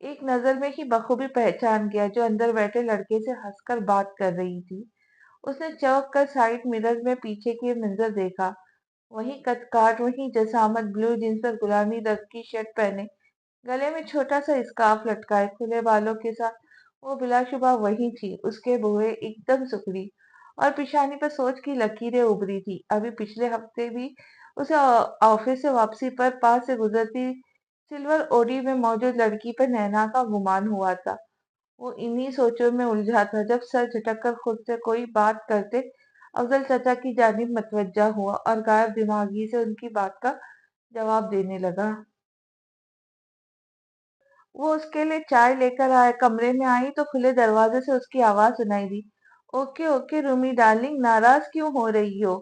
ایک نظر میں ہی بخوبی پہچان گیا جو اندر بیٹھے لڑکے سے ہنس کر بات کر رہی تھی۔ اس نے چونک کر سائڈ مرر میں پیچھے کی منظر دیکھا، وہی قد کاٹ، وہی جسامت، بلو جینس پر گلابی رنگ کی شرٹ پہنے، گلے میں چھوٹا سا اسکارف لٹکائے، کھلے بالوں کے ساتھ وہ بلا شبہ وہی تھی۔ اس کے بوڑھے ایک دم سکڑی اور پیشانی پر سوچ کی لکیریں ابھری تھی۔ ابھی پچھلے ہفتے بھی اسے آفس سے واپسی پر پاس سے گزرتی سلور اوڈی میں موجود لڑکی پر نینا کا گمان ہوا تھا۔ وہ انہی سوچوں میں الجھا تھا جب سر جھٹک کر خود سے کوئی بات کرتے افضل چچا کی جانب متوجہ ہوا اور غائب دماغی سے ان کی بات کا جواب دینے لگا۔ وہ اس کے لیے چائے لے کر آئے، کمرے میں آئی تو کھلے دروازے سے اس کی آواز سنائی دی، اوکے اوکے رومی ڈارلنگ، ناراض کیوں ہو رہی ہو؟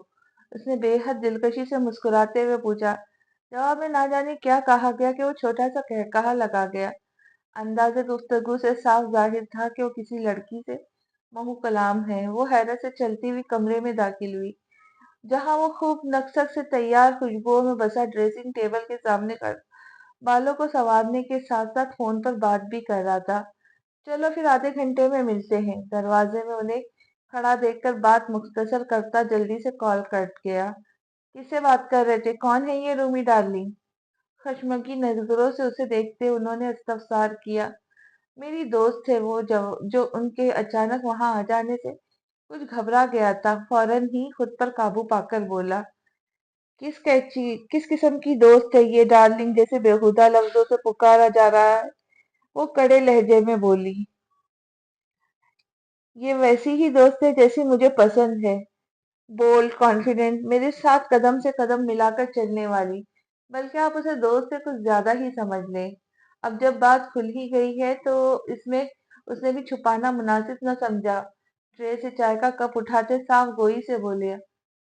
اس نے بے حد دلکشی سے مسکراتے ہوئے پوچھا۔ جواب میں نہ جانے کیا کہا گیا کہ وہ چھوٹا سا قہقہا لگا گیا۔ انداز گفتگو سے صاف ظاہر تھا کہ وہ کسی لڑکی سے محو کلام ہے۔ وہ حیرت سے چلتی ہوئی کمرے میں داخل ہوئی، جہاں وہ خوب نقشت سے تیار خوشبوؤں میں بسا ڈریسنگ ٹیبل کے سامنے بالوں کو سنوارنے کے ساتھ ساتھ فون پر بات بھی کر رہا تھا۔ چلو پھر آدھے گھنٹے میں ملتے ہیں۔ دروازے میں انہیں کھڑا دیکھ کر بات مختصر کرتا جلدی سے کال کٹ گیا۔ کس سے بات کر رہے تھے؟ کون ہے یہ رومی ڈارلنگ؟ خشمگی نظروں سے اسے دیکھتے انہوں نے استفسار کیا۔ میری دوست ہے وہ، جو ان کے اچانک وہاں آ جانے سے کچھ گھبرا گیا تھا، فوراً ہی خود پر قابو پا کر بولا۔ کس قسم کی دوست ہے یہ ڈارلنگ جیسے بےہودہ لفظوں سے پکارا جا رہا ہے؟ وہ کڑے لہجے میں بولی۔ یہ ویسی ہی دوست ہے جیسی مجھے پسند ہے، بولڈ، کانفیڈنٹ، میرے ساتھ قدم سے قدم ملا کر چلنے والی۔ بلکہ آپ اسے دوست سے کچھ زیادہ ہی سمجھ لیں۔ اب جب بات کھل ہی گئی ہے تو اس میں اس نے بھی چھپانا مناسب نہ سمجھا۔ ٹرے سے چائے کا کپ اٹھاتے صاف گوئی سے بولے،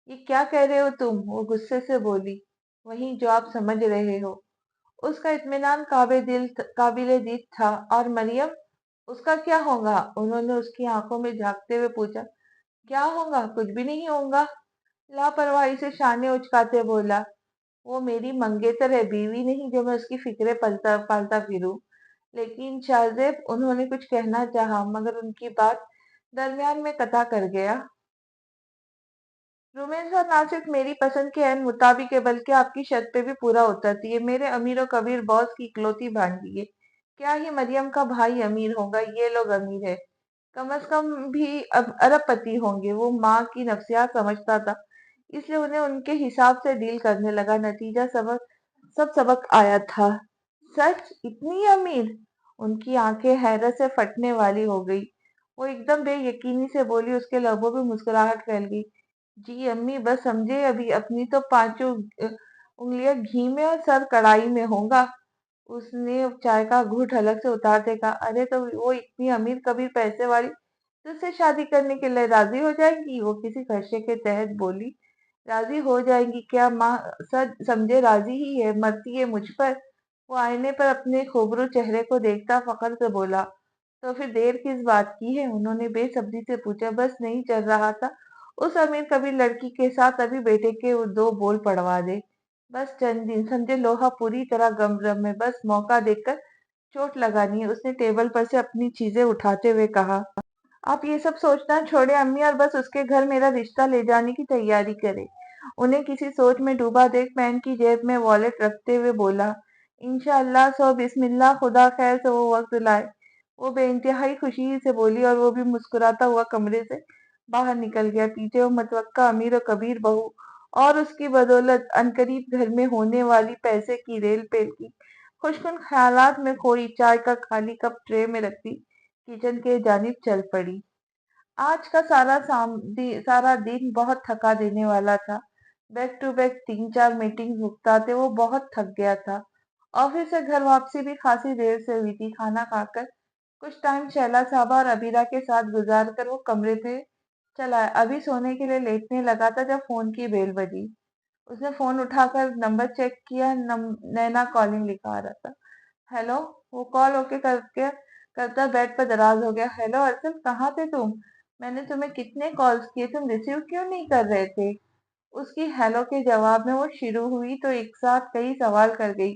یہ کیا کہہ رہے ہو تم؟ وہ غصے سے بولی، وہی جو آپ سمجھ رہے ہو۔ اس کا اطمینان قابل دید تھا۔ اور مریم، اس کا کیا ہوگا؟ انہوں نے اس کی آنکھوں میں جھانکتے ہوئے پوچھا۔ کیا ہوگا؟ کچھ بھی نہیں ہوگا، لاپرواہی سے شانے اچکاتے بولا۔ وہ میری منگیتر ہے، بیوی نہیں جو میں اس کی فکریں پالتا پھروں۔ لیکن شاہزیب، انہوں نے کچھ کہنا چاہا مگر ان کی بات درمیان میں قطع کر گیا۔ رومانس اور نہ صرف میری پسند کے عین مطابق ہے بلکہ آپ کی شرط پہ بھی پورا اترتی ہے۔ میرے امیر و کبیر باس کی اکلوتی بھانجی ہے۔ کیا ہی مریم کا بھائی امیر ہوگا، یہ لوگ امیر ہے، کم از کم بھی ارب پتی ہوں گے۔ وہ ماں کی نفسیات سمجھتا تھا، اس لیے انہیں ان کے حساب سے ڈیل کرنے لگا۔ نتیجہ سب سبق آیا تھا۔ سچ؟ اتنی امیر؟ ان کی آنکھیں حیرت سے پھٹنے والی ہو گئی۔ وہ ایک دم بے یقینی سے بولی، اس کے لبوں پہ مسکراہٹ پھیل گئی۔ جی امی، بس سمجھے ابھی اپنی تو پانچوں انگلیاں گھی میں اور سر کڑائی میں ہوگا۔ اس نے چائے کا گھونٹ حلق سے اتارتے کہا، ارے تو وہ اتنی امیر کبیر پیسے والی تجھ سے شادی کرنے کے لیے راضی ہو جائے گی؟ وہ کسی خدشے کے تحت بولی۔ راضی ہو جائیں گی کیا ماں؟ سچ سمجھے راضی ہی ہے، مرتی ہے مجھ پر۔ وہ آئینے پر اپنے خوبرو چہرے کو دیکھتا فخر سے بولا۔ تو پھر دیر کس بات کی ہے؟ انہوں نے بے صبری سے پوچھا۔ بس نہیں چل رہا تھا اس امیر کبیر لڑکی کے ساتھ ابھی بیٹے کے دو بول پڑوا دے۔ بس چند دن، سمجھے لوہا پوری طرح گم میں، بس موقع دیکھ کر چوٹ لگانی ہے۔ اس نے ٹیبل پر سے اپنی چیزیں اٹھاتے ہوئے کہا۔ آپ یہ سب سوچنا چھوڑے امی اور بس اس کے گھر میرا رشتہ لے جانے کی تیاری کرے۔ انہیں کسی سوچ میں ڈوبا دیکھ پینٹ کی جیب میں والیٹ رکھتے ہوئے بولا، انشاءاللہ، سو بسم اللہ، خدا خیر سے وہ وقت لائے۔ وہ بے انتہائی خوشی سے بولی اور وہ بھی مسکراتا ہوا کمرے سے باہر نکل گیا۔ پیچھے وہ متوقع امیر و کبیر بہو اور اس کی بدولت عنقریب گھر میں ہونے والی پیسے کی ریل پیل کی خوشکن خیالات میں کھوئی، چائے کا خالی کپ ٹرے میں رکھتی کچن کے جانب چل پڑی۔ آج کا سارا دن بہت تھکا دینے والا تھا۔ بیک ٹو بیک 3-4 میٹنگ بھگتاتے وہ بہت تھک گیا تھا۔ آفس سے گھر واپسی بھی خاصی دیر سے ہوئی تھی۔ کھانا کھا کر کچھ ٹائم شیلا صاحبہ اور ابیرہ کے ساتھ گزار کر وہ کمرے پہ چلا آیا۔ ابھی سونے کے لیے لیٹنے لگا تھا جب فون کی بیل بجی۔ اس نے فون اٹھا کر نمبر چیک کیا، نینا کالنگ لکھا آ رہا تھا۔ ہیلو؟ وہ کال اوکے کرتا بیڈ پر دراز ہو گیا۔ ہیلو ارشد، کہاں تھے تم؟ میں نے تمہیں کتنے کالز کیے، تم ریسیو کیوں نہیں کر رہے تھے؟ اس کی ہیلو کے جواب میں وہ شروع ہوئی تو ایک ساتھ کئی سوال کر گئی۔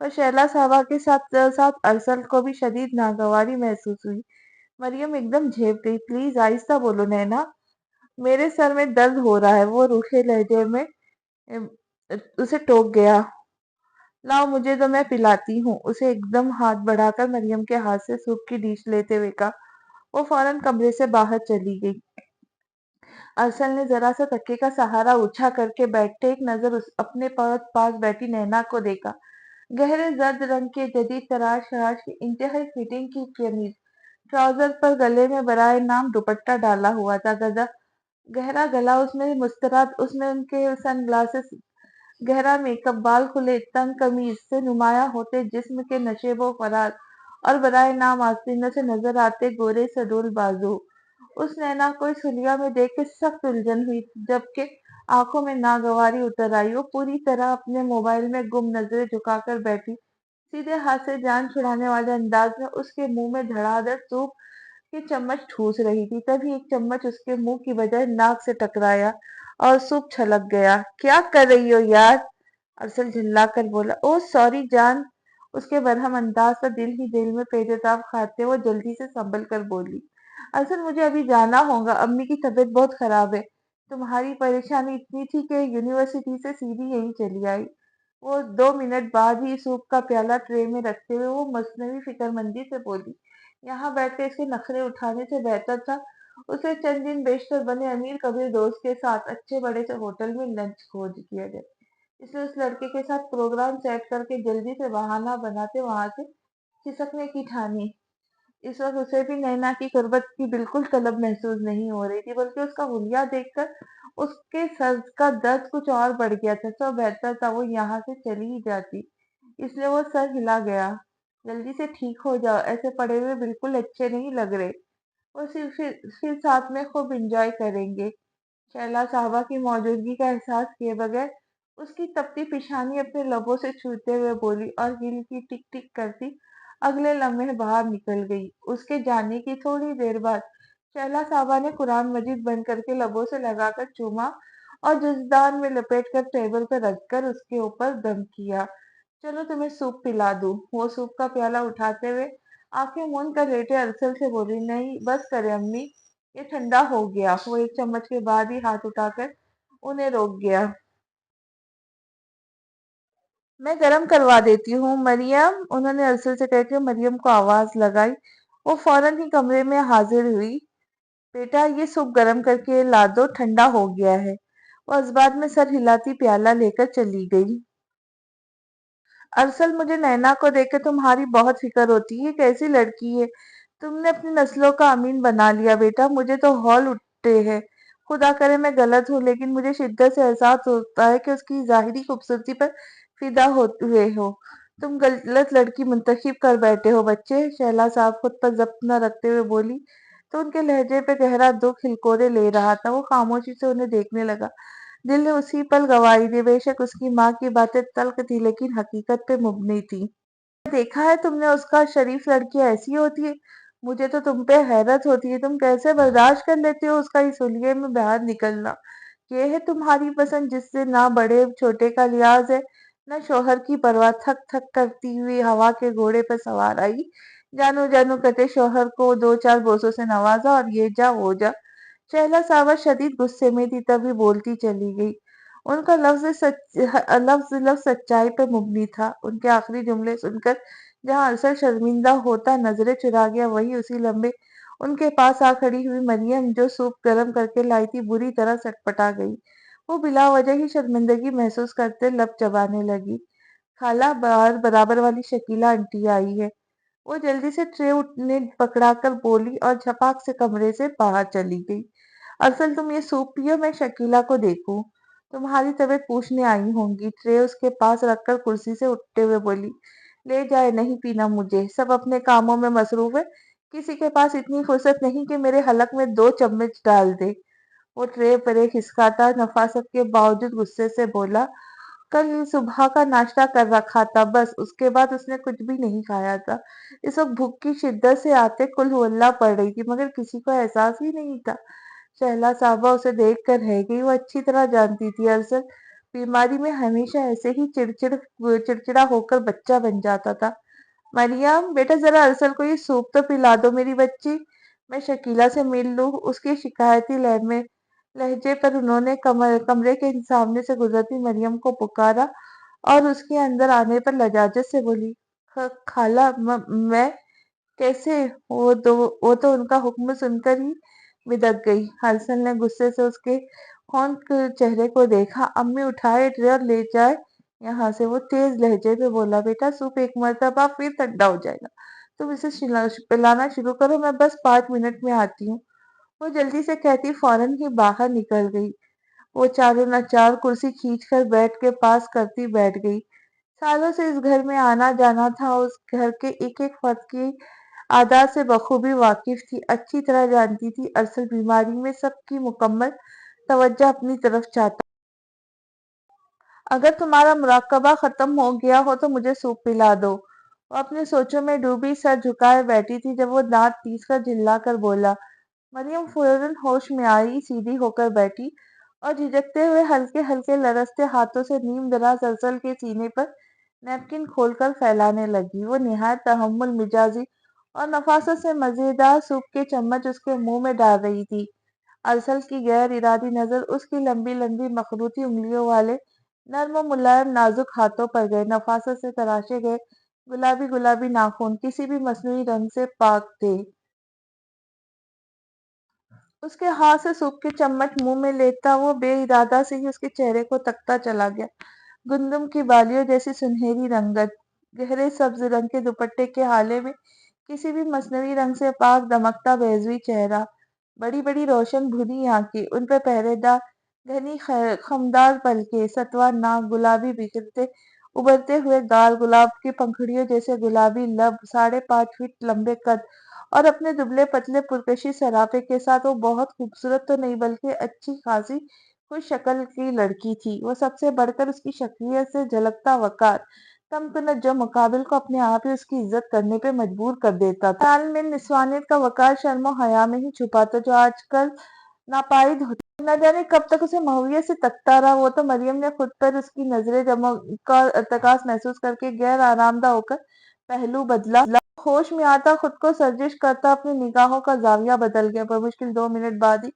اور شیلا صاحبہ کے ساتھ ساتھ ارسل کو بھی شدید ناگواری محسوس ہوئی۔ مریم ایک دم جھیپ گئی۔ پلیز آہستہ بولو نینا، میرے سر میں درد ہو رہا ہے۔ وہ روکھے لہجے میں ام، اسے ٹوک گیا۔ لاؤ مجھے تو میں پلاتی ہوں، اسے ایک دم ہاتھ بڑھا کر مریم کے ہاتھ سے سوپ کی ڈیش لیتے ہوئے کہا۔ وہ فوراً کمرے سے باہر چلی گئی۔ ارسل نے ذرا سا تکیے کا سہارا اونچا کر کے بیٹھتے ایک نظر اپنے پاس بیٹھی نینا کو دیکھا۔ گہرے زرد رنگ کے جدید تراش خراش کی انتہائی فٹنگ کی قمیض، ٹراؤزر پر گلے میں برائے نام دوپٹہ ڈالا ہوا تھا، گہرا گلا اس میں مسترد، اس میں ان کے سن گلاسز، گہرا میک اپ، بال کھلے، تنگ قمیض سے نمایاں ہوتے جسم کے نشیب و فراز اور برائے نام آستینوں سے نظر آتے گورے سڈول بازو۔ اس نینا کو اس حلیہ میں دیکھ کے سخت الجھن ہوئی، جبکہ آنکھوں میں ناگواری اتر آئی۔ وہ پوری طرح اپنے موبائل میں گم نظریں جھکا کر بیٹھی، سیدھے ہاتھ سے جان چھڑانے والے انداز میں اس کے منہ میں دھڑا دھڑ سوپ کی چمچ ٹھوس رہی تھی۔ تبھی ایک چمچ اس کے منہ کی بجائے ناک سے ٹکرایا اور سوپ چھلک گیا۔ کیا کر رہی ہو یار؟ ارسل جھلا کر بولا۔ اوہ سوری جان، اس کے برہم انداز پر دل ہی دل میں پیچ کھاتے وہ جلدی سے سنبھل کر بولی۔ ارسل مجھے ابھی جانا ہوگا، امی کی طبیعت بہت خراب ہے۔ تمہاری پریشانی اتنی تھی کہ یونیورسٹی سے سیدھی یہیں چلی آئی۔ وہ 2 منٹ بعد ہی سوپ کا پیالہ ٹرے میں رکھتے ہوئے وہ مصنوعی فکر مندی سے بولی۔ یہاں بیٹھ کے اس کے نخرے اٹھانے سے بہتر تھا اسے چند دن بیشتر بنے امیر کبیر دوست کے ساتھ اچھے بڑے سے ہوٹل میں لنچ کھوج کیا جائے۔ اس نے اس لڑکے کے ساتھ پروگرام سیٹ کر کے جلدی سے بہانہ بناتے وہاں سے کھسکنے کی ٹھانی۔ اس وقت اسے بھی نینا کی قربت کی بالکل طلب محسوس نہیں ہو رہی تھی، بلکہ اس کا حلیہ دیکھ کر اس کے سر کا درد کچھ اور بڑھ گیا تھا۔ سب بہتر تھا وہ یہاں سے چلی ہی جاتی، اس لیے وہ سر ہلا گیا۔ جلدی سے ٹھیک ہو جاؤ، ایسے پڑے ہوئے بالکل اچھے نہیں لگ رہے۔ اور پھر ساتھ میں خوب انجوائے کریں گے۔ شیلا صاحبہ کی موجودگی کا احساس کیے بغیر اس کی تپتی پیشانی اپنے لبوں سے چھوتے ہوئے بولی اور ہل کی ٹک ٹک کرتی اگلے لمحے باہر نکل گئی۔ اس کے جانے کی تھوڑی دیر بعد شیلا صاحبہ نے قرآن مجید بند کر کے لبوں سے لگا کر چوما اور جزدان میں لپیٹ کر ٹیبل پر رکھ کر اس کے اوپر دم کیا۔ چلو تمہیں سوپ پلا دوں۔ وہ سوپ کا پیالہ اٹھاتے ہوئے آنکھیں موند کر لیٹے ارسل سے بولی۔ نہیں بس کرے امی، یہ ٹھنڈا ہو گیا۔ وہ ایک چمچ کے بعد ہی ہاتھ اٹھا کر انہیں روک گیا۔ میں گرم کروا دیتی ہوں مریم، انہوں نے ارسل سے کہہ کے مریم کو آواز لگائی۔ وہ فوراً ہی کمرے میں حاضر ہوئی۔ بیٹا یہ سوپ گرم کر کے لا دو، ٹھنڈا ہو گیا ہے۔ وہ اس بعد میں سر ہلاتی پیالہ لے کر چلی گئی۔ ارسل مجھے نینا کو دیکھ کے تمہاری بہت فکر ہوتی ہے، کیسی لڑکی ہے۔ تم نے اپنی نسلوں کا امین بنا لیا بیٹا، مجھے تو ہول اٹھتے ہیں۔ خدا کرے میں غلط ہوں، لیکن مجھے شدت سے احساس ہوتا ہے کہ اس کی ظاہری خوبصورتی پر فدا ہوئے ہو۔ تم غلط لڑکی منتخب کر بیٹھے ہو بچے، شیلا صاحب خود پر ضبط نہ رکھتے ہوئے بولی تو ان کے لہجے پہ گہرا دکھ ہلکورے لے رہا تھا۔ وہ خاموشی سے انہیں دیکھنے لگا۔ دل نے اسی پل گواہی دی، بے شک اس کی ماں کی باتیں تلخ تھی لیکن حقیقت پہ مبنی تھی۔ دیکھا ہے تم نے اس کا، شریف لڑکی ایسی ہوتی ہے۔ مجھے تو تم پہ حیرت ہوتی ہے، تم کیسے برداشت کر لیتے ہو اس کا اس حلیے میں باہر نکلنا۔ یہ ہے تمہاری پسند جس سے نہ بڑے چھوٹے کا لحاظ ہے نہ شوہر کی پرواہ۔ تھک تھک کرتی ہوئی ہوا کے گھوڑے پر سوار آئی، جانو جانو کرتے شوہر کو 2 4 بوسوں سے نوازا اور یہ جا وہ جا۔ شہلا صاحبہ شدید غصے میں تھی تبھی بولتی چلی گئی۔ ان کا لفظ لفظ سچائی پہ مبنی تھا۔ ان کے آخری جملے سن کر جہاں ارسل شرمندہ ہوتا نظریں چرا گیا، وہی اسی لمحے ان کے پاس آ کھڑی ہوئی مریم جو سوپ گرم کر کے لائی تھی بری طرح سٹپٹا گئی۔ وہ بلا وجہ ہی شرمندگی محسوس کرتے لب چبانے لگی۔ خالہ برابر والی شکیلہ آنٹی آئی ہے۔ وہ جلدی سے ٹرے نے پکڑا کر بولی اور جھپاک سے کمرے سے باہر چلی گئی۔ ارسل تم یہ سوپ پیو، میں شکیلہ کو دیکھوں، تمہاری طبیعت پوچھنے آئی ہوں گی۔ ٹرے اس کے پاس رکھ کر کرسی سے اٹھتے ہوئے بولی۔ لے جائے، نہیں پینا مجھے، سب اپنے کاموں میں مصروف ہے، کسی کے پاس اتنی فرصت نہیں کہ میرے حلق میں 2 چمچ ڈال دے۔ وہ ٹرے پر ایک ہسکاتا نفاست کے باوجود غصے سے بولا۔ کل صبح کا ناشتہ کر رکھا تھا بس، اس کے بعد اس نے کچھ بھی نہیں کھایا تھا۔ اس وقت بھوک کی شدت سے آتے قل ہو اللہ پڑھ رہی تھی مگر کسی کو احساس ہی نہیں تھا۔ شہلا صاحبہ اسے دیکھ کر رہ گئی۔ وہ اچھی طرح جانتی تھی ارسل بیماری میں ہمیشہ ایسے ہی چڑچڑا ہو کر بچہ بن جاتا تھا۔ مریم بیٹا ذرا ارسل کو یہ سوپ تو پلا دو میری بچی، میں شکیلا سے مل لوں۔ اس کے شکایتی لہجے پر انہوں نے کمرے کے سامنے سے گزرتی مریم کو پکارا اور اس کے اندر آنے پر لجاجت سے بولی، خالہ میں کیسے؟ وہ تو ان کا حکم سن کر ہی بدک گئی۔ ارسل نے غصے سے اس کے خونک چہرے کو دیکھا۔ امی اٹھائے ٹرے اور لے جائے یہاں سے۔ وہ تیز لہجے میں بولا، بیٹا سوپ ایک مرتبہ پھر ٹھنڈا ہو جائے گا، تم اسے پلانا شروع کرو، میں بس 5 منٹ میں آتی ہوں۔ وہ جلدی سے کہتی فوراً ہی باہر نکل گئی۔ وہ چاروں ناچار کرسی کھینچ کر بیڈ کے پاس کرتی بیٹھ گئی۔ سالوں سے اس گھر میں آنا جانا تھا، اس گھر کے ایک ایک فرد کی عادات سے بخوبی واقف تھی، اچھی طرح جانتی تھی ارسل بیماری میں سب کی مکمل توجہ اپنی طرف چاہتا۔ اگر تمہارا مراقبہ ختم ہو گیا ہو تو مجھے سوپ پلا دو۔ وہ اپنے سوچوں میں ڈوبی سر جھکائے بیٹھی تھی جب وہ دانت پیس کر جھلا کر بولا۔ مریم فوراً ہوش میں آئی، سیدھی ہو کر بیٹھی اور جھجکتے ہوئے ہلکے ہلکے لرزتے ہاتھوں سے نیم دراز ارسل کے سینے پر نیپکن کھول کر پھیلانے لگی۔ وہ نہایت تحمل مزاجی اور نفاست سے مزیدار سوپ کے چمچ اس کے منہ میں ڈال رہی تھی۔ ارسل کی غیر ارادی نظر اس کی لمبی لمبی مخروطی انگلیوں والے نرم و ملائم نازک ہاتھوں پر گئے۔ نفاست سے تراشے گئے گلابی ناخن کسی بھی مصنوعی رنگ سے پاک تھے۔ اس کے ہاتھ سے سوپ کے چمچ منہ میں لیتا وہ بے ارادہ سے ہی اس کے چہرے کو تکتا چلا گیا۔ گندم کی بالیوں جیسی سنہری رنگت، گہرے سبز رنگ کے دوپٹے کے ہالے میں کسی بھی مصنوعی رنگ سے پاک دمکتا بیضوی چہرہ، بڑی بڑی روشن بھونی آنکھیں، ان پہ پہرے دار گھنی خمدار پلکیں، ستوار ناک، گلابی ابھرتے ہوئے گال، گلاب کی پنکھڑیوں جیسے گلابی لب، 5.5 فٹ لمبے قد اور اپنے دبلے پتلے پرکشی سراپے کے ساتھ وہ بہت خوبصورت تو نہیں بلکہ اچھی خاصی خوش شکل کی لڑکی تھی۔ وہ سب سے بڑھ کر اس کی شخصیت سے جھلکتا وقار، تمکنت جو مقابل کو اپنے آپ ہی اس کی عزت کرنے پہ مجبور کر دیتا تھا۔ خیال میں نسوانیت کا وقار شرم و حیا میں ہی چھپا تھا جو آج کل ناپائید ہوتا۔ نہ جانے کب تک اسے مہویت سے تکتا رہا۔ وہ تو مریم نے خود پر اس کی نظریں جمع کا ارتکاز محسوس کر کے غیر آرام دہ ہو کر پہلو بدلا۔ ہوش میں آتا خود کو سرزش کرتا اپنی نگاہوں کا زاویہ بدل گیا۔ بمشکل 2 منٹ بعد ہی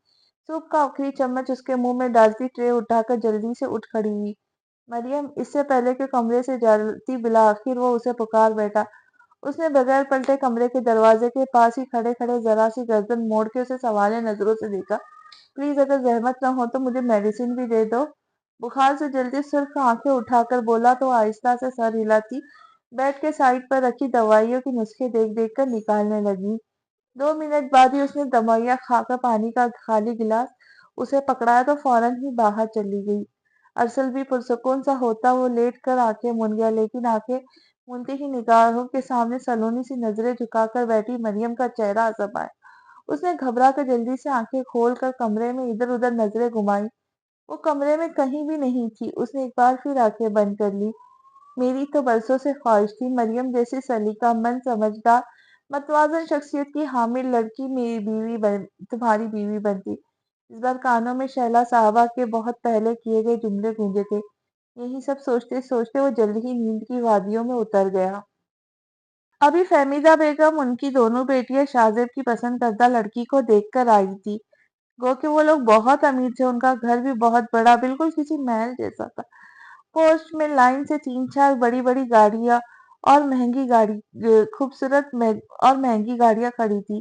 سوپ کا آخری چمچ اس کے منہ میں ڈالتی ٹرے اٹھا کر جلدی سے اٹھ کھڑی ہوئی۔ مریم! اس سے پہلے کہ کمرے سے جاتی بالآخر وہ اسے پکار بیٹھا۔ اس نے بغیر پلٹے کمرے کے دروازے کے پاس ہی کھڑے کھڑے ذرا سی گردن موڑ کے اسے سوالیہ نظروں سے دیکھا۔ پلیز اگر زحمت نہ ہو تو مجھے میڈیسن بھی دے دو۔ بخار سے جلدی سرخ آنکھیں اٹھا کر بولا تو آہستہ سے سر ہلاتی بیڈ کے سائڈ پر رکھی دوائیوں کے نسخے دیکھ دیکھ کر نکالنے لگی۔ 2 منٹ بعد ہی اس نے دوائیاں کھا کر پانی کا خالی گلاس اسے پکڑایا تو فوراً ہی باہر چلی گئی۔ ارسل بھی پرسکون سا ہوتا وہ لیٹ کر آنکھیں موند گیا، لیکن آنکھیں مونتے ہی نگاہوں کے سامنے سلونی سی نظریں جھکا کر بیٹھی مریم کا چہرہ عذب آیا۔ اس نے گھبرا کر جلدی سے آنکھیں کھول کر کمرے میں ادھر ادھر نظریں گھمائیں۔ وہ کمرے میں کہیں بھی نہیں تھی۔ اس نے ایک بار پھر آنکھیں بند کر لی۔ میری تو برسوں سے خواہش تھی مریم جیسی سلیقہ مند، سمجھدار، متوازن شخصیت کی حامل لڑکی تمہاری بیوی بنتی۔ اس بار کانوں میں شہلا صاحبہ کے بہت پہلے کیے گئے جملے گونجے تھے۔ یہی سب سوچتے سوچتے وہ جلد ہی نیند کی وادیوں میں اتر گیا۔ ابھی فہمیدہ بیگم ان کی دونوں بیٹیاں شاہزیب کی پسند کردہ لڑکی کو دیکھ کر آئی تھی۔ گو کہ وہ لوگ بہت امیر تھے، ان کا گھر بھی بہت بڑا، بالکل کسی محل جیسا تھا۔ پوسٹ میں لائن سے 3-4 بڑی بڑی گاڑیاں اور خوبصورت اور مہنگی گاڑیاں کھڑی تھی۔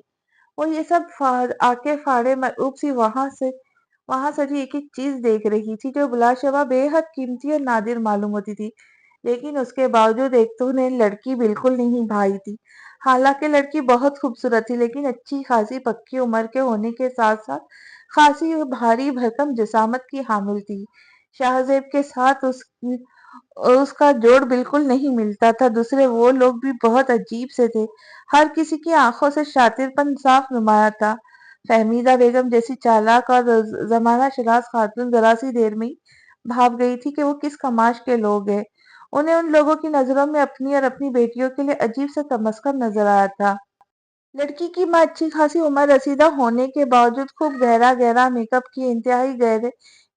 وہ یہ سب آنکھیں پھاڑے مرعوب سی وہاں سجی ایک ایک چیز دیکھ رہی تھی جو بلاشبہ بے حد قیمتی اور نادر معلوم ہوتی تھی، لیکن اس کے باوجود ایک تو انہیں لڑکی بالکل نہیں بھائی تھی۔ حالانکہ لڑکی بہت خوبصورت تھی، لیکن اچھی خاصی پکی عمر کے ہونے کے ساتھ ساتھ خاصی بھاری بھرکم جسامت کی حامل تھی۔ شاہزیب کے ساتھ اس کا جوڑ بالکل نہیں ملتا تھا۔ دوسرے وہ لوگ بھی بہت عجیب سے تھے، ہر کسی کی آنکھوں سے شاطر پن صاف نمایاں تھا۔ فہمیدہ بیگم جیسی چالاک اور زمانہ شناس خاتون ذرا سی دیر میں ہی بھاپ گئی تھی کہ وہ کس کماش کے لوگ ہیں۔ انہیں ان لوگوں کی نظروں میں اپنی اور اپنی بیٹیوں کے لیے عجیب سا تمسخر نظر آیا تھا۔ لڑکی کی ماں اچھی خاصی عمر رسیدہ ہونے کے باوجود خوب گہرا میک اپ کیے انتہائی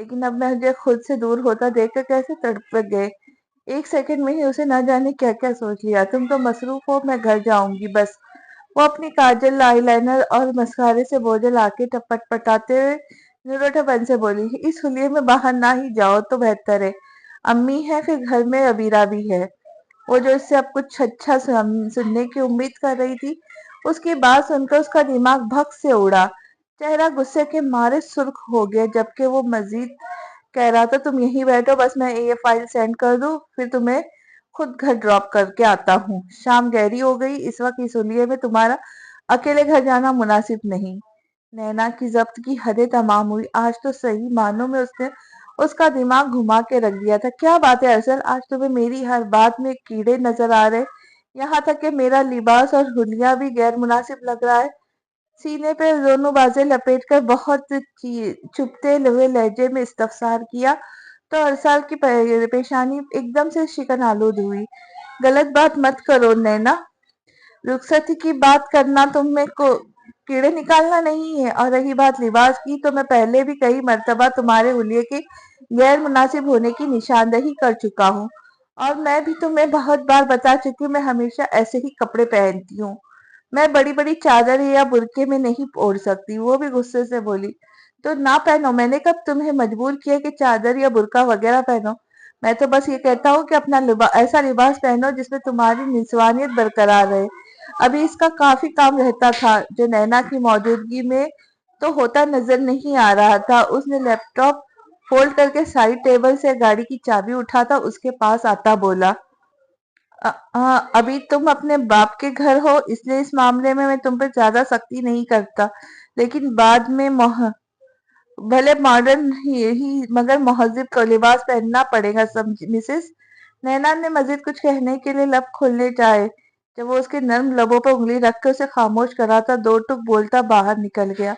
لیکن اب مجھے خود سے دور ہوتا دیکھ کر کیسے تڑپ گئے۔ ایک سیکنڈ میں ہی اسے نہ جانے کیا کیا سوچ لیا۔ تم تو مصروف ہو، میں گھر جاؤں گی بس۔ وہ اپنی کاجل، آئی لائنر اور مسکارے سے بوجھل آنکھیں ٹپٹ پٹاتے ہوئے نروٹے پن سے بولی، اس حلیے میں باہر نہ ہی جاؤ تو بہتر ہے۔ امی ہے، پھر گھر میں ابیرہ بھی ہے۔ وہ جو اس سے اب کچھ اچھا سننے کی امید کر رہی تھی، اس کی بات سن کر اس کا دماغ بھگ سے اڑا۔ چہرہ غصے کے مارے سرخ ہو گیا، جبکہ وہ مزید کہہ رہا تھا، تم یہیں بیٹھو، بس میں یہ فائل سینڈ کر دوں، پھر تمہیں خود گھر ڈراپ کر کے آتا ہوں۔ شام گہری ہو گئی، اس وقت اس حلیے میں تمہارا اکیلے گھر جانا مناسب نہیں۔ نینا کی ضبط کی حدیں تمام ہوئی۔ آج تو صحیح معنوں میں اس نے اس کا دماغ گھما کے رکھ دیا تھا۔ کیا بات ہے ارسل، آج تمہیں میری ہر بات میں کیڑے نظر آ رہے، یہاں تک کہ میرا لباس اور حلیہ بھی غیر مناسب لگ رہا ہے۔ سینے پہ دونوں بازیں لپیٹ کر بہت چپتے ہوئے لہجے میں استفسار کیا تو ارسل کی پیشانی ایک دم سے شکن آلود ہوئی۔ غلط بات مت کرو نینا، رخصتی کی بات کرنا تم میں کیڑے نکالنا نہیں ہے، اور رہی بات لباس کی، تو میں پہلے بھی کئی مرتبہ تمہارے حلیے کے غیر مناسب ہونے کی نشاندہی کر چکا ہوں، اور میں بھی تمہیں بہت بار بتا چکی ہوں، میں ہمیشہ ایسے ہی کپڑے پہنتی ہوں، میں بڑی بڑی چادر یا برقعے میں نہیں اوڑھ سکتی۔ وہ بھی غصے سے بولی، تو نہ پہنو، میں نے کب تمہیں مجبور کیا کہ چادر یا برقع وغیرہ پہنو؟ میں تو بس یہ کہتا ہوں کہ اپنا ایسا لباس پہنو جس میں تمہاری نسوانیت برقرار رہے۔ ابھی اس کا کافی کام رہتا تھا جو نینا کی موجودگی میں تو ہوتا نظر نہیں آ رہا تھا۔ اس نے لیپ ٹاپ فولڈ کر کے سائڈ ٹیبل سے گاڑی کی چابی اٹھاتا اس کے پاس آتا بولا، ابھی تم اپنے باپ کے گھر ہو، اس لیے اس معاملے میں تم پر زیادہ سختی نہیں کرتا، لیکن بعد میں بھلے ماڈرن ہی مگر مہذب کا لباس پہننا پڑے گا مسز۔ نینا نے مزید کچھ کہنے کے لیے لب کھولنے جائے، جب وہ اس کے نرم لبوں پر انگلی رکھ کے اسے خاموش کراتا دو ٹک بولتا باہر نکل گیا۔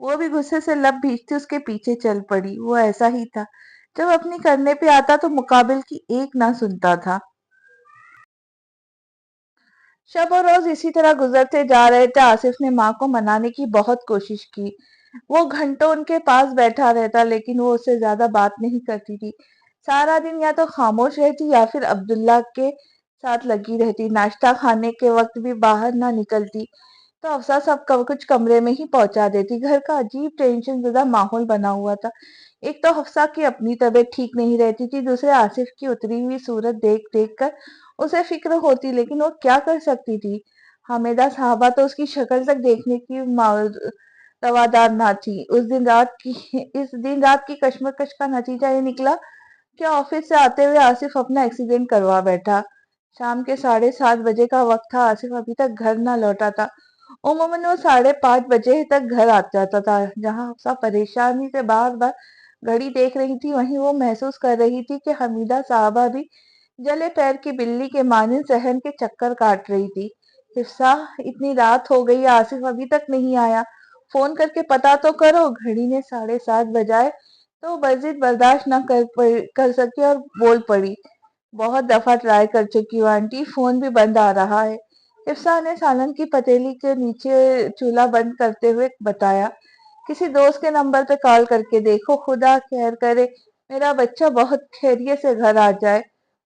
وہ بھی غصے سے لب بھیجتی اس کے پیچھے چل پڑی۔ وہ ایسا ہی تھا، جب اپنی کرنے پہ آتا تو مقابل کی ایک نہ سنتا تھا۔ شب و روز اسی طرح گزرتے جا رہے تھے۔ آصف نے ماں کو منانے کی بہت کوشش کی، وہ گھنٹوں ان کے پاس بیٹھا رہتا، لیکن وہ اس سے زیادہ بات نہیں کرتی تھی۔ سارا دن یا تو خاموش رہتی یا پھر عبداللہ کے ساتھ لگی رہتی۔ ناشتہ کھانے کے وقت بھی باہر نہ نکلتی تو افسا سب کچھ کمرے میں ہی پہنچا دیتی۔ گھر کا عجیب ٹینشن زدہ ماحول بنا ہوا تھا۔ ایک تو حفصہ کی اپنی طبیعت ٹھیک نہیں رہتی تھی، دوسرے آصف کی اتری ہوئی صورت دیکھ دیکھ کر اسے فکر ہوتی، لیکن وہ کیا کر سکتی تھی؟ حمیدہ صاحبہ تو اس کی شکل تک دیکھنے کی روادار نہ تھی۔ اس دن رات کی کشمکش کا نتیجہ یہ نکلا کہ آفس سے آتے ہوئے آصف اپنا ایکسیڈنٹ کروا بیٹھا۔ شام کے 7:30 کا وقت تھا، آصف ابھی تک گھر نہ لوٹا تھا۔ عموماً وہ 5:30 تک گھر آ جاتا تھا۔ جہاں حفصہ پریشانی سے بار بار گھڑی دیکھ رہی تھی، وہیں وہ محسوس کر رہی تھی کہ حمیدہ صاحبہ بھی جلے پیر کی بلی کے مانند صحن کے چکر کاٹ رہی تھی۔ حفصہ، اتنی رات ہو گئی، آصف ابھی تک نہیں آیا، فون کر کے پتا تو کرو۔ گھڑی نے 7:30 بجائے تو وہ مزید برداشت نہ کر سکی اور بول پڑی، بہت دفعہ ٹرائی کر چکی ہوں آنٹی، فون بھی بند آ رہا ہے۔ حفصہ نے سالن کی پتیلی کے نیچے چولہا بند کرتے ہوئے بتایا، کسی دوست کے نمبر پہ کال کر کے دیکھو، خدا خیر کرے میرا بچہ بہت خیریت سے گھر آ جائے۔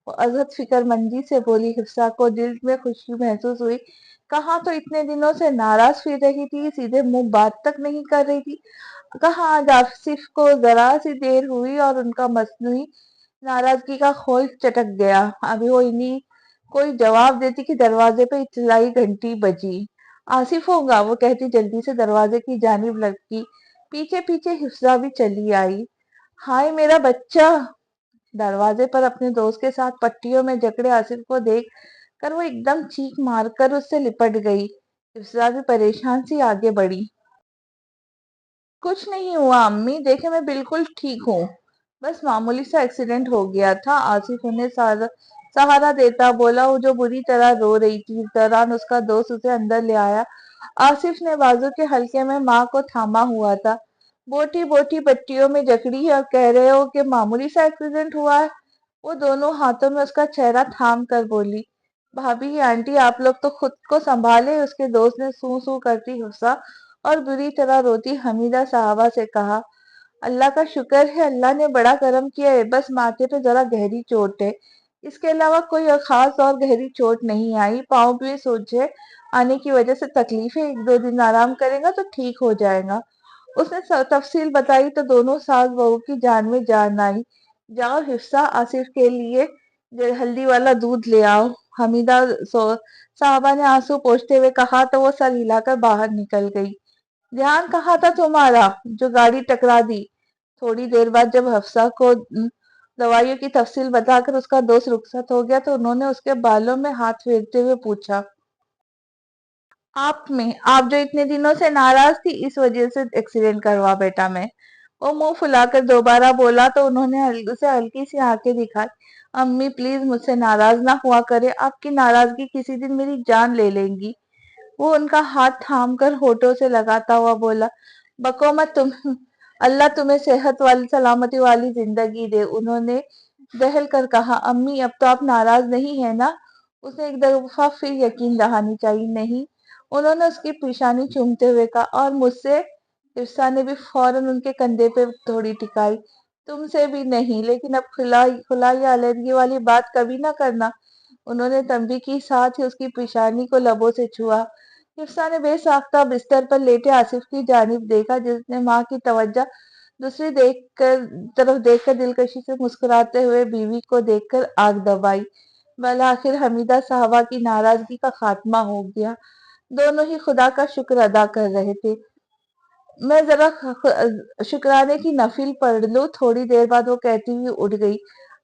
وہ ازحد فکر مندی سے بولی۔ حفصہ کو دل میں خوشی محسوس ہوئی۔ کہاں تو اتنے دنوں سے ناراض پھر رہی تھی، سیدھے منہ بات تک نہیں کر رہی تھی، کہاں آج آصف کو ذرا سی دیر ہوئی اور ان کا مصنوعی ناراضگی کا خول چٹک گیا۔ ابھی وہ انہیں کوئی جواب دیتی کہ دروازے پہ اطلاعی گھنٹی بجی۔ آصف ہوگا، وہ کہتی جلدی سے دروازے کی جانب لڑکی، پیچھے پیچھے حفصہ بھی چلی آئی۔ ہائے میرا بچہ! دروازے پر اپنے دوست کے ساتھ پٹیوں میں جکڑے آصف کو دیکھ کر وہ ایک دم چیخ مار کر اس سے لپٹ گئی۔ حفصہ بھی پریشان سی آگے بڑھی۔ کچھ نہیں ہوا امی، دیکھیں میں بالکل ٹھیک ہوں، بس معمولی سا ایکسیڈنٹ ہو گیا تھا۔ آصف انہیں سہارا دیتا بولا، وہ جو بری طرح رو رہی تھی۔ اس دوران اس کا دوست اسے اندر لے آیا۔ آصف نے بازو کے حلقے میں ماں کو تھاما ہوا تھا۔ بوٹی بوٹی پٹیوں میں جکڑی ہے اور کہہ رہے ہو کہ معمولی سا ایکسیڈنٹ ہوا ہے؟ وہ دونوں ہاتھوں میں اس کا چہرہ تھام کر بولی، بھابھی آنٹی آپ لوگ تو خود کو سنبھالے۔ اس کے دوست نے سو سو کرتی حفصہ اور بری طرح روتی حمیدہ صاحبہ سے کہا، اللہ کا شکر ہے، اللہ نے بڑا کرم کیا ہے، بس ماتھے پہ ذرا گہری چوٹ ہے، اس کے علاوہ کوئی خاص اور گہری چوٹ نہیں آئی۔ پاؤں پہ سوجے آنے کی وجہ سے تکلیف ہے، 1-2 دن آرام کرے گا تو ٹھیک ہو جائے گا۔ اس نے تفصیل بتائی تو دونوں ساس بہو کی جان میں جان آئی۔ جاؤ حفصہ، آصف کے لیے ہلدی والا دودھ لے آؤ، حمیدہ صاحبہ نے آنسو پوچھتے ہوئے کہا تو وہ سر ہلا کر باہر نکل گئی۔ دھیان کہاں تھا تمہارا جو گاڑی ٹکرا دی؟ تھوڑی دیر بعد جب حفصہ کو دوائیوں کی تفصیل بتا کر اس کا دوست رخصت ہو گیا تو انہوں نے اس کے بالوں میں ہاتھ پھیرتے ہوئے پوچھا، آپ جو اتنے دنوں سے ناراض تھی، اس وجہ سے ایکسیڈنٹ کروا بیٹا میں؟ وہ منہ پھلا کر دوبارہ بولا تو انہوں نے اسے ہلکی سی آنکھیں دکھائی۔ امی پلیز مجھ سے ناراض نہ ہوا کرے، آپ کی ناراضگی کسی دن میری جان لے لیں گی۔ وہ ان کا ہاتھ تھام کر ہونٹوں سے لگاتا ہوا بولا، بکو مت اللہ تمہیں صحت والی سلامتی والی زندگی دے۔ انہوں نے بہل کر کہا، امی اب تو آپ ناراض نہیں ہیں نا؟ اس نے ایک دفعہ پھر یقین دہانی چاہیے، نہیں۔ انہوں نے اس کی پیشانی چومتے ہوئے کہا، اور مجھ سے؟ عرصہ نے بھی فوراً ان کے کندھے پہ تھوڑی ٹکائی، تم سے بھی نہیں، لیکن اب کھلا یا علیحدگی والی بات کبھی نہ کرنا۔ انہوں نے تنبیہ کی، ساتھ ہی اس کی پیشانی کو لبوں سے چھوا۔ عرصہ نے بے ساختہ بستر پر لیٹے آصف کی جانب دیکھا، جس نے ماں کی توجہ دوسری طرف دیکھ کر دلکشی سے مسکراتے ہوئے بیوی کو دیکھ کر آنکھ دبائی۔ بالآخر حمیدہ صاحبہ کی ناراضگی کا خاتمہ ہو گیا۔ دونوں ہی خدا کا شکر ادا کر رہے تھے۔ میں ذرا شکرانے کی نفل پڑھ لوں۔ تھوڑی دیر بعد وہ کہتی ہوئی اٹھ گئی۔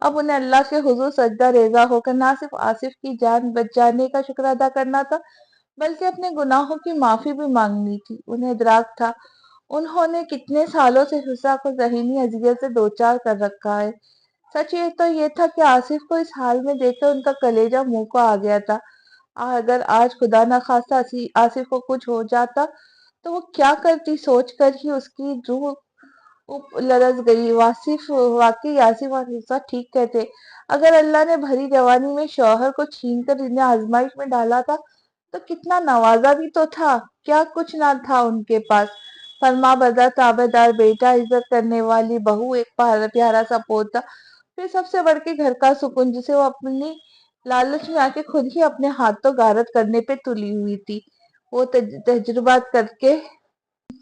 اب انہیں اللہ کے حضور سجدہ ریزہ ہو کر نہ صرف آصف کی جان بچ جانے کا شکر ادا کرنا تھا، بلکہ اپنے گناہوں کی معافی بھی مانگنی تھی۔ انہیں ادراک تھا انہوں نے کتنے سالوں سے حفصہ کو ذہنی اذیت سے دوچار کر رکھا ہے۔ سچ یہ تھا کہ آصف کو اس حال میں دیکھ کر ان کا کلیجہ منہ کو آ گیا تھا۔ اگر آج خدا نخواستہ آصف کو کچھ ہو جاتا تو وہ کیا کرتی، سوچ کر ہی اس کی روح لرز گئی۔ واقعی آصف اور حفصہ ٹھیک کہتے، اگر اللہ نے بھری جوانی میں شوہر کو چھین کر انہیں آزمائش میں ڈالا تھا تو کتنا نوازا بھی تو تھا، کیا کچھ نہ تھا ان کے پاس؟ فرما بردار تابع دار بیٹا، عزت کرنے والی بہو، ایک پیارا سا پوتا، پھر سب سے بڑھ کے گھر کا سکون، جسے وہ اپنی لالچ میں آ کے خود ہی اپنے ہاتھوں غارت کرنے پہ تلی ہوئی تھی۔ وہ تجربات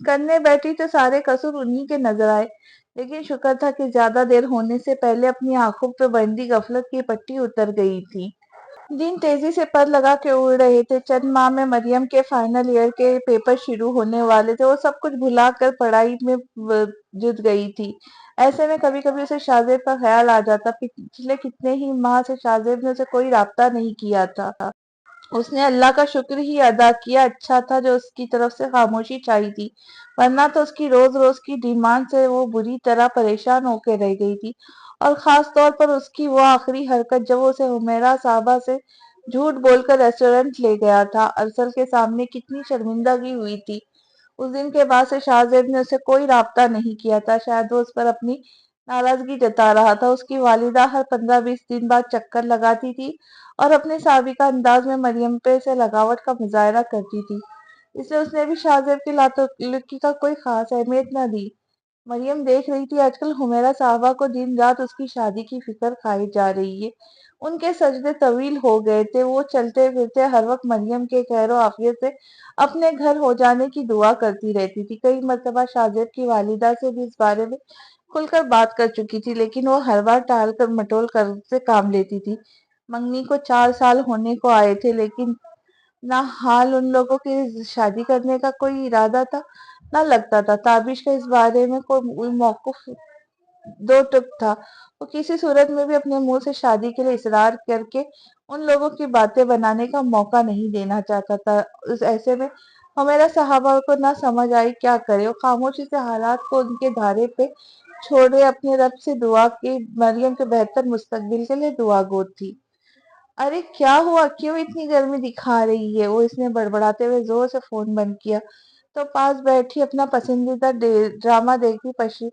کرنے بیٹھی تو سارے قصور انہی کے نظر آئے، لیکن شکر تھا کہ زیادہ دیر ہونے سے پہلے اپنی آنکھوں پہ بندھی غفلت کی پٹی اتر گئی تھی۔ دن تیزی سے پر لگا کے اڑ رہے تھے۔ چند ماہ میں مریم کے فائنل ایئر کے پیپر شروع ہونے والے تھے۔ وہ سب کچھ بھلا کر پڑھائی میں جت گئی تھی۔ ایسے میں کبھی کبھی اسے شاہزیب کا خیال آ جاتا۔ پچھلے کتنے ہی ماہ سے شاہزیب نے اسے کوئی رابطہ نہیں کیا تھا۔ اس نے اللہ کا شکر ہی ادا کیا، اچھا تھا جو اس کی طرف سے خاموشی چھائی تھی، ورنہ تو اس کی روز روز کی ڈیمانڈ سے وہ بری طرح پریشان ہو کے رہ گئی تھی، اور خاص طور پر اس کی وہ آخری حرکت جب وہ اسے حمیرہ صاحبہ سے جھوٹ بول کر ریسٹورنٹ لے گیا تھا۔ ارسل کے سامنے کتنی شرمندگی ہوئی تھی۔ اس دن کے بعد سے شاہزیب نے اسے کوئی رابطہ نہیں کیا تھا۔ شاید وہ اس پر اپنی ناراضگی جتا رہا تھا۔ اس کی والدہ ہر 15-20 دن بعد چکر لگاتی تھی اور اپنے سابقہ انداز میں مریم پہ سے لگاوٹ کا مظاہرہ کرتی تھی، اس لیے اس نے بھی شاہزیب کی لاتعلقی کا کوئی خاص اہمیت نہ دی۔ مریم دیکھ رہی تھی آج کل حمیرہ صاحبہ کو دن رات اس کی شادی کی فکر کھائی جا رہی ہے۔ ان کے سجدے طویل ہو گئے تھے۔ وہ چلتے پھرتے ہر وقت مریم کے خیر و عافیت سے اپنے گھر ہو جانے کی دعا کرتی رہتی تھی۔ کئی مرتبہ شاہزیب کی والدہ سے بھی اس بارے میں کھل کر بات کر چکی تھی، لیکن وہ ہر بار ٹال کر مٹول کر سے کام لیتی تھی۔ منگنی کو 4 سال ہونے کو آئے تھے، لیکن نہ حال ان لوگوں کی شادی کرنے کا کوئی ارادہ تھا، نہ لگتا تھا تابش کا اس بارے میں کوئی موقف دو ٹک تھا۔ وہ کسی صورت میں بھی اپنے منہ سے شادی کے لیے اصرار کر کے ان لوگوں کی باتیں بنانے کا موقع نہیں دینا چاہتا تھا۔ ایسے میں حمیرہ صاحبہ کو نہ سمجھ آئی کیا کرے۔ وہ خاموشی سے حالات کو ان کے دھارے پہ چھوڑے اپنے رب سے دعا کی، مریم کے بہتر مستقبل کے لیے دعا گو تھی۔ ارے کیا ہوا، کیوں اتنی گرمی دکھا رہی ہے؟ اس نے بڑبڑاتے ہوئے زور سے فون بند کیا تو پاس بیٹھی اپنا پسندیدہ ڈرامہ دیکھتی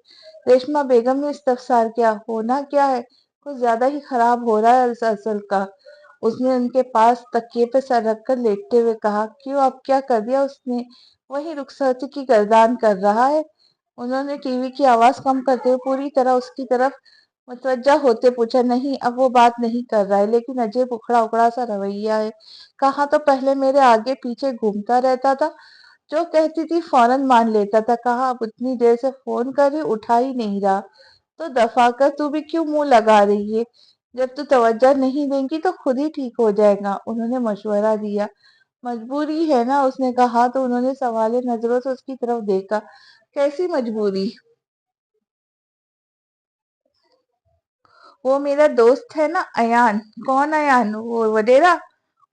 ریشمہ بیگم نے استفسار کیا، ہونا کیا ہے؟ کچھ زیادہ ہی خراب ہو رہا ہے اصل کا، اس نے ان کے پاس تکیے پہ سر رکھ کر لیٹتے ہوئے کہا۔ کیوں، اب کیا کر دیا اس نے؟ وہی رخصتی کی گردان کر رہا ہے۔ انہوں نے ٹی وی کی آواز کم کرتے ہوئے پوری طرح اس کی طرف متوجہ ہوتے پوچھا، نہیں اب وہ بات نہیں کر رہا ہے، لیکن عجیب اکھڑا اکھڑا سا رویہ ہے۔ کہاں تو پہلے میرے آگے پیچھے گھومتا رہتا تھا، جو کہتی تھی فوراً مان لیتا تھا، کہاں اب اتنی دیر سے فون کر رہی اٹھا ہی نہیں رہا۔ تو دفع کر، تو بھی کیوں منہ لگا رہی ہے؟ جب تو توجہ نہیں دیں گی تو خود ہی ٹھیک ہو جائے گا، انہوں نے مشورہ دیا۔ مجبوری ہے نا، اس نے کہا تو انہوں نے سوالے نظروں سے اس کی طرف دیکھا۔ کیسی مجبوری؟ وہ میرا دوست ہے نا ایان۔ کون ایان؟ وہ وڈیرا؟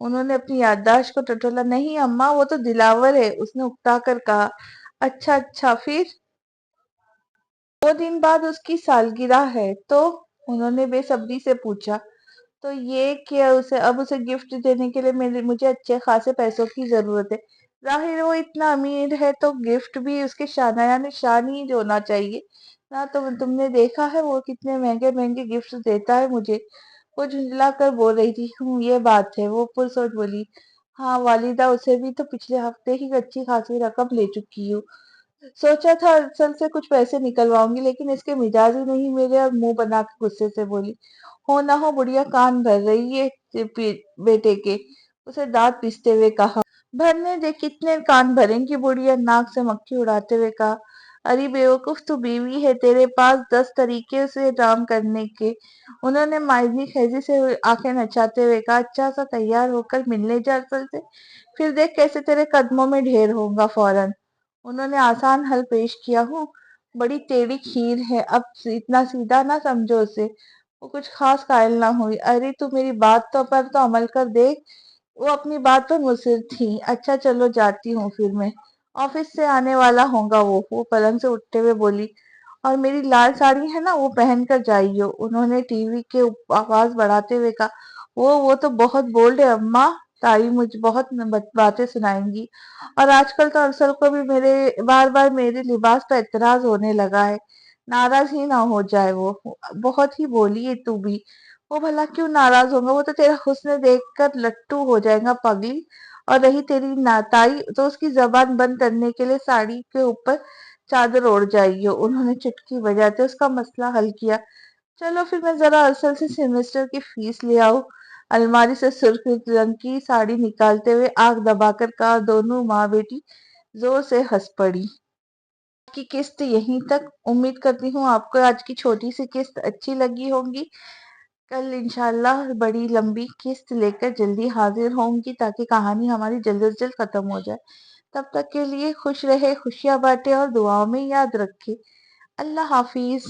انہوں نے اپنی یادداشت کو ٹٹولا۔ نہیں اماں، وہ تو دلاور ہے، اس نے اکتا کر کہا۔ اچھا اچھا، پھر؟ 2 دن بعد اس کی سالگرہ ہے تو؟ انہوں نے بے صبری سے پوچھا۔ تو یہ کہ اسے گفٹ دینے کے لیے مجھے اچھے خاصے پیسوں کی ضرورت ہے۔ ظاہر ہے وہ اتنا امیر ہے تو گفٹ بھی اس کے شانہ شان ہی ہونا چاہیے نہ۔ تم نے دیکھا ہے وہ کتنے مہنگے مہنگے گفٹ دیتا ہے مجھے؟ وہ جھنجلا کر بول رہی تھی۔ یہ بات ہے، وہ پرسوچ بولی۔ ہاں والدہ، اسے بھی تو پچھلے ہفتے ہی اچھی خاصی رقم لے چکی ہوں۔ سوچا تھا ارسل سے کچھ پیسے نکلواؤں گی، لیکن اس کے مزاج ہی نہیں میرے، اور منہ بنا کے غصے سے بولی۔ ہو نہ ہو بڑھیا کان بھر رہی ہے بیٹے کے، اسے دانت پیستے ہوئے کہا۔ بھرنے دے، کتنے کان بھریں گی بڑھیا، ناک سے مکھی اڑاتے ہوئے کہا۔ ارے بیوقوف، تو بیوی ہے، تیرے پاس 10 طریقے سے کام کرنے کے۔ انہوں نے مائزنی خیزی سے آنکھیں نچاتے ہوئے کہا۔ اچھا سا تیار ہو کر ملنے جا ارسل سے، پھر دیکھ کیسے تیرے قدموں میں ڈھیر ہوگا فوراً۔ انہوں نے آسان حل پیش کیا۔ بڑی ٹیڑھی کھیر ہے، اب اتنا سیدھا نہ سمجھو اسے۔ وہ کچھ خاص قائل نہ ہوئی۔ ارے تو میری بات پر تو عمل کر دیکھ۔ وہ اپنی بات پر مصر تھی۔ اچھا چلو جاتی ہوں پھر میں، آفس سے آنے والا ہوگا وہ پلنگ سے اٹھتے ہوئے بولی۔ اور میری لال ساڑی ہے نا، وہ پہن کر جائیو، انہوں نے ٹی وی کے آواز بڑھاتے ہوئے کہا۔ وہ تو بہت بولڈ ہے اماں، تائی مجھے بہت باتیں سنائیں گی، اور آج کل تو ارسل کو بھی بار بار میرے لباس پر اعتراض ہونے لگا ہے۔ ناراض ہی نہ ہو جائے وہ، بہت ہی بولی ہے تو بھی۔ وہ بھلا کیوں ناراض ہوگا؟ وہ تو تیرا حسن دیکھ کر لٹو ہو جائے گا پگلی۔ اور رہی تیری ناتائی، تو اس کی زبان بند کرنے کے لیے ساڑی کے اوپر چادر اوڑھ جائیو، انہوں نے چٹکی بجاتے اس کا مسئلہ حل کیا۔ چلو پھر میں ذرا ارسل سے سیمسٹر کی فیس لے آؤں، الماری سے سرخ رنگ کی ساڑی نکالتے ہوئے آنکھ دبا کر کہا۔ دونوں ماں بیٹی زور سے ہنس پڑی۔ آج کی قسط یہیں تک، امید کرتی ہوں آپ کو آج کی چھوٹی سی قسط اچھی لگی ہوگی۔ کل انشاءاللہ بڑی لمبی قسط لے کر جلدی حاضر ہوں گی، تاکہ کہانی ہماری جلد از جلد ختم ہو جائے۔ تب تک کے لیے خوش رہے، خوشیاں بانٹے اور دعاؤں میں یاد رکھے۔ اللہ حافظ۔